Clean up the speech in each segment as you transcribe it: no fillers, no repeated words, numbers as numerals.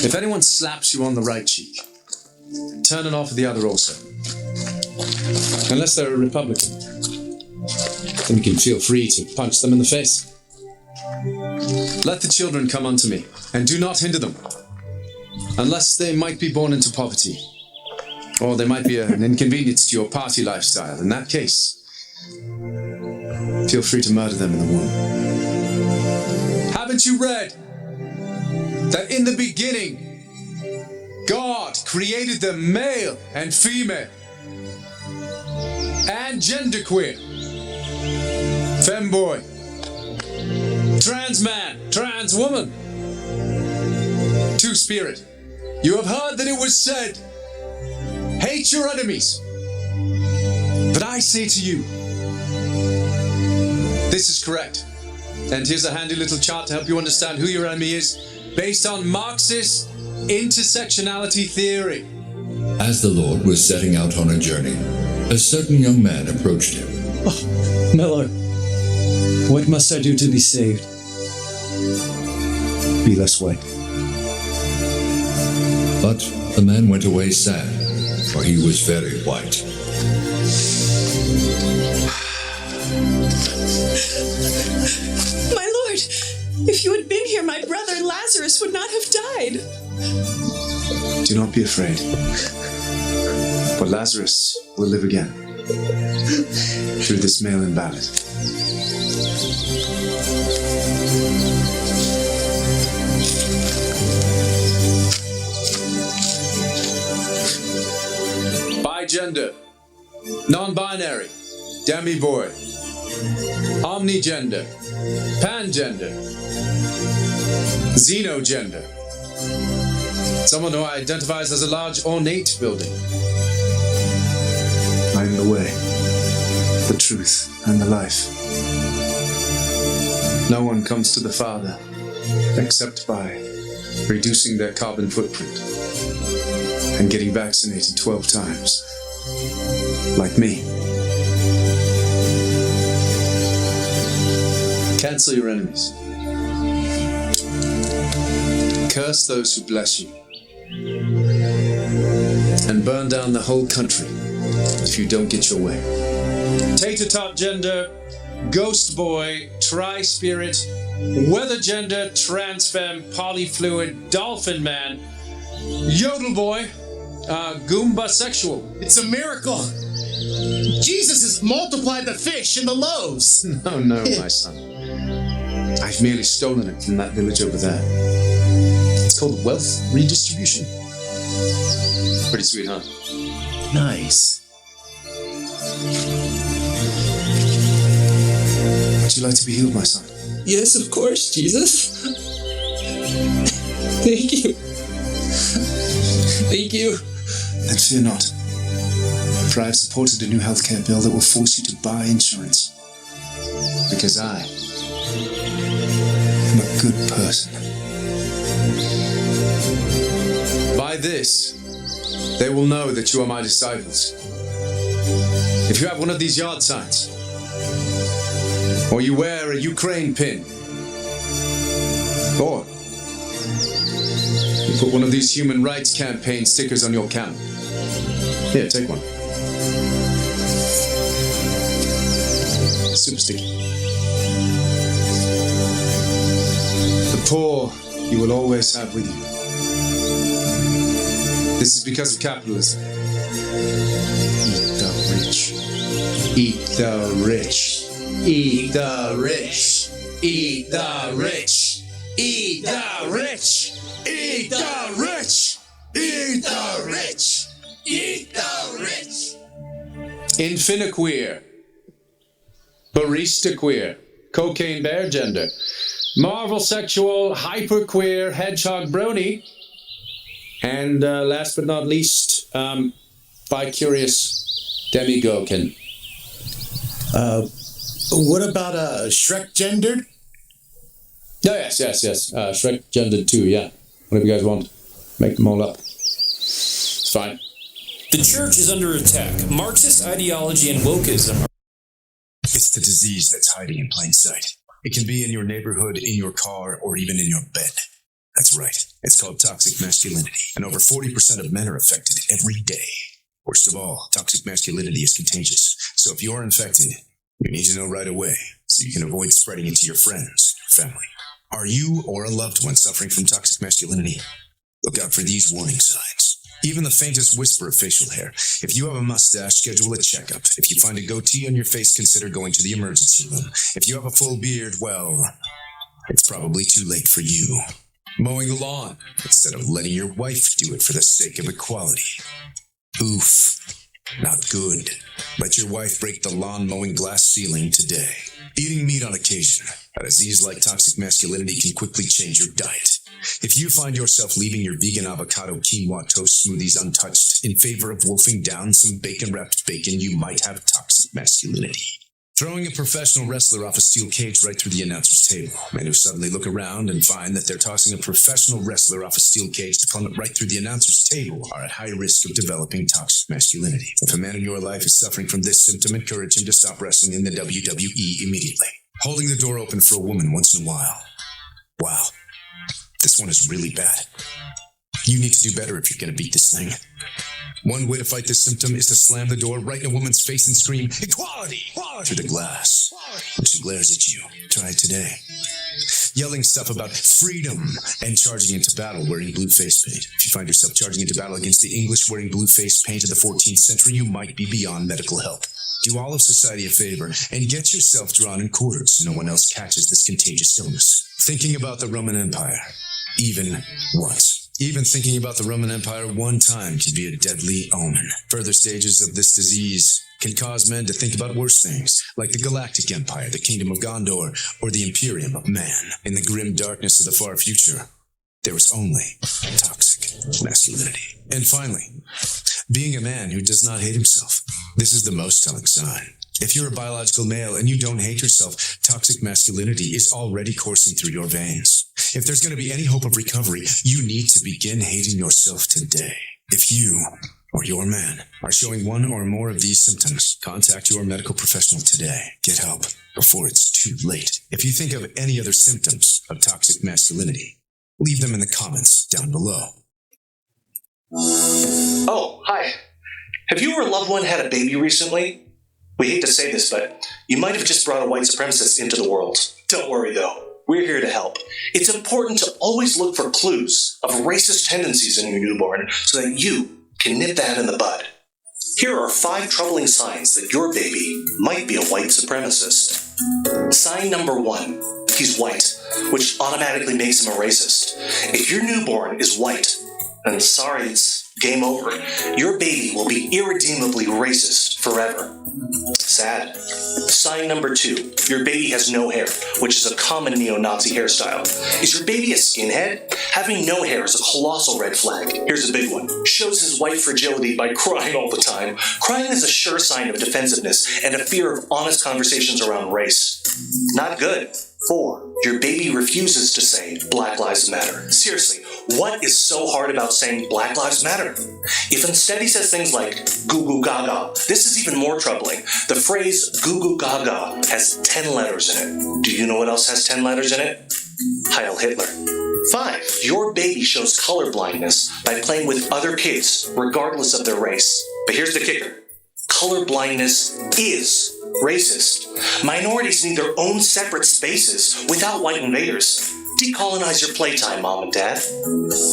If anyone slaps you on the right cheek, turn it off with the other also. Unless they're a Republican. Then you can feel free to punch them in the face. Let the children come unto me, and do not hinder them, unless they might be born into poverty, or they might be an inconvenience to your party lifestyle. In that case, feel free to murder them in the womb. Haven't you read that in the beginning, God created them male and female, and genderqueer, femboy, trans man, trans woman, two-spirit. You have heard that it was said, hate your enemies. But I say to you, this is correct. And here's a handy little chart to help you understand who your enemy is, based on Marxist intersectionality theory. As the Lord was setting out on a journey, a certain young man approached him. Oh, my Lord, what must I do to be saved? Be less white. But the man went away sad, for he was very white. My Lord, if you had been here, my brother Lazarus would not have died. Do not be afraid, for Lazarus will live again through this mail-in ballot. Bigender, non-binary, demi-boy, omnigender, pangender, xenogender, someone who identifies as a large ornate building. I am the way, the truth, and the life. No one comes to the Father except by reducing their carbon footprint and getting vaccinated 12 times, like me. Cancel your enemies. Curse those who bless you. And burn down the whole country if you don't get your way. Tater tot gender, ghost boy, tri-spirit, weather gender, transfemme, polyfluid, dolphin man, yodel boy, Goomba sexual. It's a miracle. Jesus has multiplied the fish and the loaves. No, my son. I've merely stolen it from that village over there. It's called wealth redistribution. Pretty sweet, huh? Nice. Would you like to be healed, my son? Yes, of course, Jesus. Thank you. Thank you. Then fear not, for I have supported a new healthcare bill that will force you to buy insurance. Because I am a good person. By this, they will know that you are my disciples. If you have one of these yard signs, or you wear a Ukraine pin, or you put one of these human rights campaign stickers on your camp. Here, take one. Super sticky. The poor you will always have with you. This is because of capitalism. Eat the rich. Eat the rich. Eat the rich. Eat the rich. Eat the rich. Eat the rich. Eat the rich. Eat the rich. Infiniqueer. Barista queer. Cocaine bear gender. Marvel sexual. Hyperqueer. Hedgehog brony. And last but not least, bi-curious demi-gokin. What about Shrek gendered? Oh, yes. Shrek gendered too, yeah. Whatever you guys want. Make them all up. It's fine. The church is under attack. Marxist ideology and wokeism are... It's the disease that's hiding in plain sight. It can be in your neighborhood, in your car, or even in your bed. That's right. It's called toxic masculinity, and over 40% of men are affected every day. Worst of all, toxic masculinity is contagious, so if you're infected, you need to know right away so you can avoid spreading it to your friends, your family. Are you or a loved one suffering from toxic masculinity? Look out for these warning signs. Even the faintest whisper of facial hair. If you have a mustache, schedule a checkup. If you find a goatee on your face, consider going to the emergency room. If you have a full beard, well, it's probably too late for you. Mowing the lawn instead of letting your wife do it for the sake of equality. Oof. Not good. Let your wife break the lawn mowing glass ceiling today. Eating meat on occasion. A disease like toxic masculinity can quickly change your diet. If you find yourself leaving your vegan avocado quinoa toast smoothies untouched in favor of wolfing down some bacon-wrapped bacon, you might have toxic masculinity. Throwing a professional wrestler off a steel cage right through the announcer's table. Men who suddenly look around and find that they're tossing a professional wrestler off a steel cage to plummet right through the announcer's table are at high risk of developing toxic masculinity. If a man in your life is suffering from this symptom, encourage him to stop wrestling in the WWE immediately. Holding the door open for a woman once in a while. Wow, this one is really bad. You need to do better if you're going to beat this thing. One way to fight this symptom is to slam the door right in a woman's face and scream, "Equality!" through the glass. When she glares at you, try it today. Yelling stuff about freedom and charging into battle wearing blue face paint. If you find yourself charging into battle against the English wearing blue face paint of the 14th century, you might be beyond medical help. Do all of society a favor and get yourself drawn in quarters so no one else catches this contagious illness. Thinking about the Roman Empire, even once. Even thinking about the Roman Empire one time can be a deadly omen. Further stages of this disease can cause men to think about worse things, like the Galactic Empire, the Kingdom of Gondor, or the Imperium of Man. In the grim darkness of the far future, there was only toxic masculinity. And finally, being a man who does not hate himself. This is the most telling sign. If you're a biological male and you don't hate yourself, toxic masculinity is already coursing through your veins. If there's going to be any hope of recovery, you need to begin hating yourself today. If you or your man are showing one or more of these symptoms, contact your medical professional today. Get help before it's too late. If you think of any other symptoms of toxic masculinity, leave them in the comments down below. Oh, hi. Have you or a loved one had a baby recently? We hate to say this, but you might have just brought a white supremacist into the world. Don't worry, though. We're here to help. It's important to always look for clues of racist tendencies in your newborn so that you can nip that in the bud. Here are 5 troubling signs that your baby might be a white supremacist. Sign number 1. He's white, which automatically makes him a racist. If your newborn is white, then sorry, it's game over. Your baby will be irredeemably racist forever. Sad. Sign number 2. Your baby has no hair, which is a common neo-Nazi hairstyle. Is your baby a skinhead? Having no hair is a colossal red flag. Here's a big one. Shows his white fragility by crying all the time. Crying is a sure sign of defensiveness and a fear of honest conversations around race. Not good. 4. Your baby refuses to say Black Lives Matter. Seriously, what is so hard about saying Black Lives Matter? If instead he says things like goo goo gaga, this is even more troubling. The phrase goo goo gaga has 10 letters in it. Do you know what else has 10 letters in it? Heil Hitler. 5. Your baby shows color blindness by playing with other kids, regardless of their race. But here's the kicker. Color blindness is racist. Minorities need their own separate spaces without white invaders. Decolonize your playtime, Mom and Dad.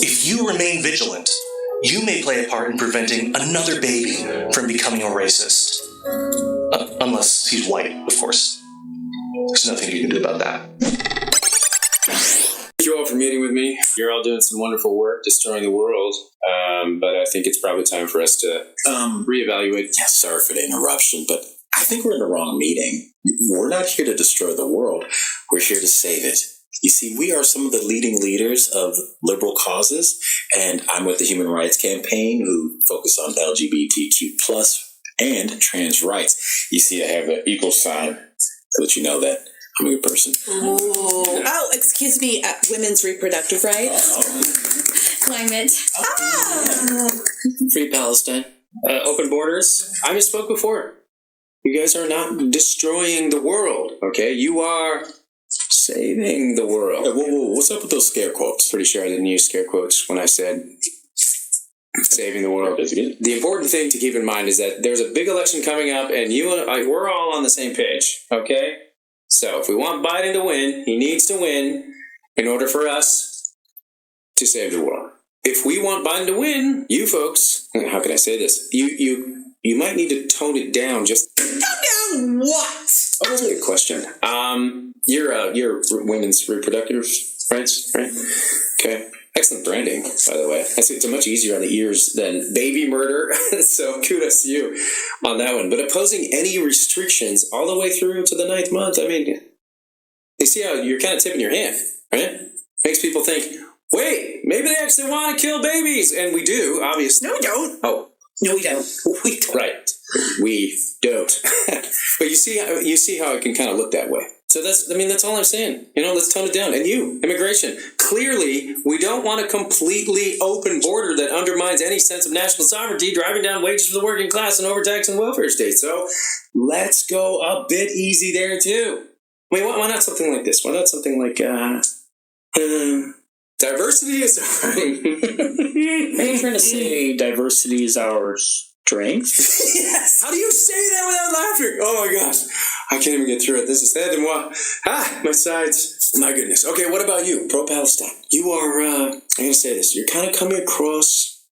If you remain vigilant, you may play a part in preventing another baby from becoming a racist. Unless he's white, of course. There's nothing you can do about that. Thank you all for meeting with me. You're all doing some wonderful work destroying the world, but I think it's probably time for us to reevaluate. Yeah, sorry for the interruption, but I think we're in the wrong meeting. We're not here to destroy the world. We're here to save it. You see, we are some of the leading leaders of liberal causes, and I'm with the Human Rights Campaign, who focus on LGBTQ+ and trans rights. You see, I have the equal sign, so that you know that I'm a good person. Oh, excuse me, women's reproductive rights. Climate. Free Palestine. Open borders. I misspoke before. You guys are not destroying the world, okay? You are saving the world. Whoa, what's up with those scare quotes? Pretty sure I didn't use scare quotes when I said saving the world. The important thing to keep in mind is that there's a big election coming up, and you and I, we're all on the same page, okay? So if we want Biden to win, he needs to win in order for us to save the world. If we want Biden to win, you folks, how can I say this? You might need to tone it down just... Tone down what? Oh, that's a good question. You're women's reproductive rights, right? Okay. Excellent branding, by the way. It's much easier on the ears than baby murder, so kudos to you on that one. But opposing any restrictions all the way through to the 9th month, I mean, you see how you're kind of tipping your hand, right? Makes people think, wait, maybe they actually want to kill babies. And we do, obviously. No, we don't. Oh. No, we don't. We don't. Right. We don't. But you see how it can kind of look that way. So that's all I'm saying. Let's tone it down. And you, immigration, clearly we don't want a completely open border that undermines any sense of national sovereignty, driving down wages for the working class and overtaxing welfare states. So let's go a bit easy there too. I mean, why not something like this? Why not something like diversity is our... Are you trying to say diversity is our strength? Yes! How do you say that without laughing? Oh my gosh. I can't even get through it. This is head and what? My sides. My goodness. Okay, what about you? Pro-Palestine. You are, I'm going to say this. You're kind of coming across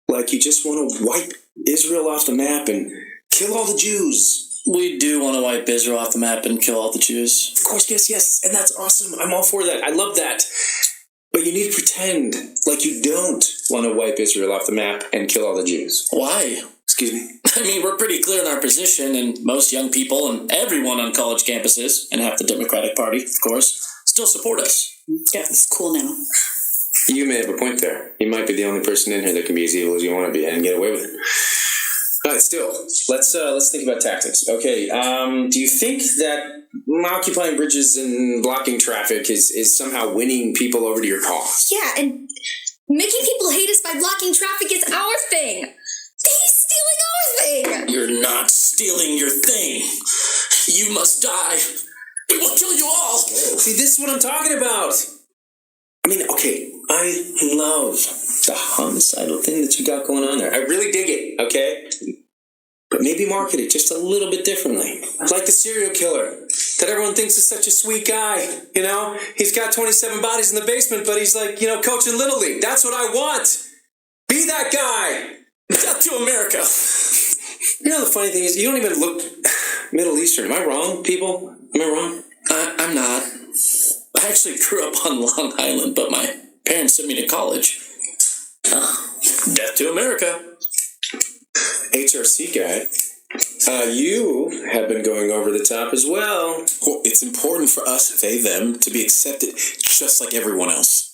like you just want to wipe Israel off the map and kill all the Jews. We do want to wipe Israel off the map and kill all the Jews. Of course, yes. And that's awesome. I'm all for that. I love that. But you need to pretend like you don't want to wipe Israel off the map and kill all the Jews. Why? Excuse me? I mean, we're pretty clear in our position, and most young people and everyone on college campuses, and half the Democratic Party, of course, still support us. Yeah, it's cool now. You may have a point there. You might be the only person in here that can be as evil as you want to be and get away with it. But still, let's think about tactics. Okay, do you think that occupying bridges and blocking traffic is somehow winning people over to your cause? Yeah, and making people hate us by blocking traffic is our thing. He's stealing our thing. You're not stealing your thing. You must die. It will kill you all. See, this is what I'm talking about. I mean, okay, I love the homicidal thing that you got going on there. I really dig it, okay? But maybe market it just a little bit differently. Like the serial killer that everyone thinks is such a sweet guy, He's got 27 bodies in the basement, but he's like, coaching Little League. That's what I want. Be that guy. Death to America. The funny thing is, you don't even look Middle Eastern. Am I wrong, people? Am I wrong? I'm not. I actually grew up on Long Island, but my parents sent me to college. Death to America. HRC guy, you have been going over the top as well. Well, it's important for us, them, to be accepted just like everyone else.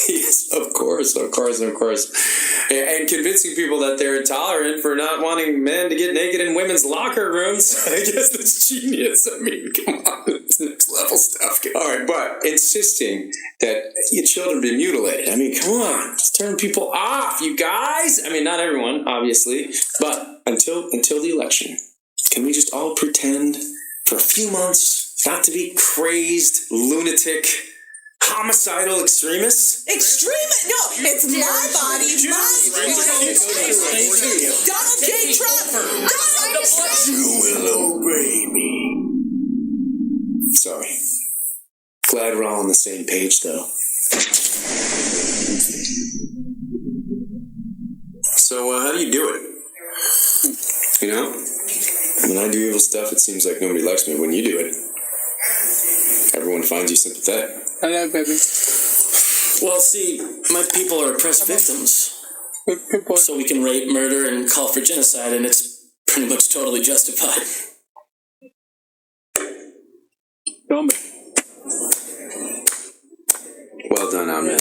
Yes, of course. And convincing people that they're intolerant for not wanting men to get naked in women's locker rooms. I guess that's genius. I mean, come on. It's next level stuff. All right, but insisting that your children be mutilated. I mean, come on. Let's turn people off, you guys. I mean, not everyone, obviously. But until the election, can we just all pretend for a few months not to be crazed, lunatic, homicidal extremists? Extremist? No, it's my body, Donald J. Trump. You will obey me. Sorry. Glad we're all on the same page, though. So, how do you do it? When I do evil stuff, it seems like nobody likes me. When you do it, everyone finds you sympathetic. I know, baby. Well, see, my people are oppressed victims. So we can rape, murder, and call for genocide, and it's pretty much totally justified. Well done, Ahmed.